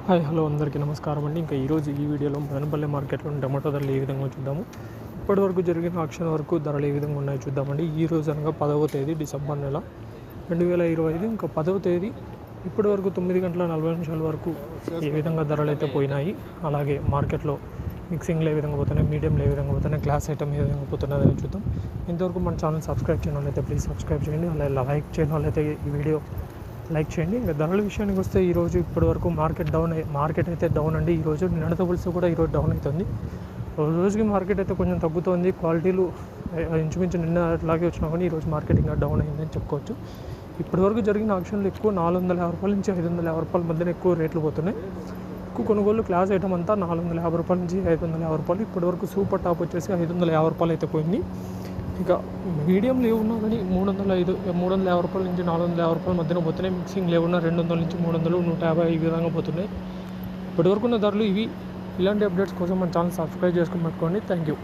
Hi hello అందరికీ నమస్కారం అండి. ఇంకా ఈరోజు ఈ వీడియోలో మదనపల్లి మార్కెట్లో టమాటో ధరలు ఏ విధంగా చూద్దాము. ఇప్పటివరకు జరిగిన ఆక్షన్ వరకు ధరలు ఏ విధంగా ఉన్నాయో చూద్దామండి. ఈ రోజు అనగా 10వ తేదీ డిసెంబర్ నెల 2025. ఇంకా 10వ తేదీ ఇప్పటి వరకు 9 గంటల 40 నిమిషాల వరకు ఏ విధంగా ధరలు అయితే పోయినాయి, అలాగే మార్కెట్లో మిక్సింగ్లో ఏ విధంగా పోతున్నాయి, మీడియంలో ఏ విధంగా పోతున్నాయి, క్లాస్ ఐటమ్ ఏ విధంగా పోతున్నదని చూద్దాం. ఇంతవరకు మన ఛానల్ సబ్స్క్రైబ్ చేయని వాళ్ళైతే ప్లీజ్ సబ్స్క్రైబ్ చేయండి, అలాగే లైక్ చేయని వాళ్ళైతే ఈ వీడియో లైక్ చేయండి. ఇంకా ధరల విషయానికి వస్తే ఈరోజు ఇప్పటి వరకు మార్కెట్ అయితే డౌన్ అండి. ఈరోజు నిన్నటితో పోలిస్తే కూడా ఈరోజు డౌన్ అవుతుంది. రోజుకి మార్కెట్ అయితే కొంచెం తగ్గుతుంది. క్వాలిటీలు ఇంచుమించు నిన్న అట్లాగే వచ్చినా కానీ ఈరోజు మార్కెట్ ఇంకా డౌన్ అయిందని చెప్పుకోవచ్చు. ఇప్పటివరకు జరిగిన ఆక్షన్లు ఎక్కువ 450 రూపాయల నుంచి 550 రూపాయల మధ్యన ఎక్కువ రేట్లు పోతున్నాయి. ఎక్కువ కొనుగోలు క్లాస్ ఐటమ్ అంతా 450 రూపాయల నుంచి 550 రూపాయలు. ఇప్పటివరకు సూపర్ టాప్ వచ్చేసి 550 రూపాయలు అయితే పోయింది. ఇక మీడియంలో ఏమున్నా కానీ 350 రూపాయల నుంచి 450 రూపాయల మధ్యన పోతున్నాయి. మిక్సింగ్ లేవున్నా 200 నుంచి 300, 150 ఈ విధంగా పోతున్నాయి. ఇప్పటివరకు ఉన్న ధరలు ఇవి. ఇలాంటి అప్డేట్స్ కోసం మన ఛానల్ సబ్స్క్రైబ్ చేసుకుని పెట్టుకోండి. Thank you.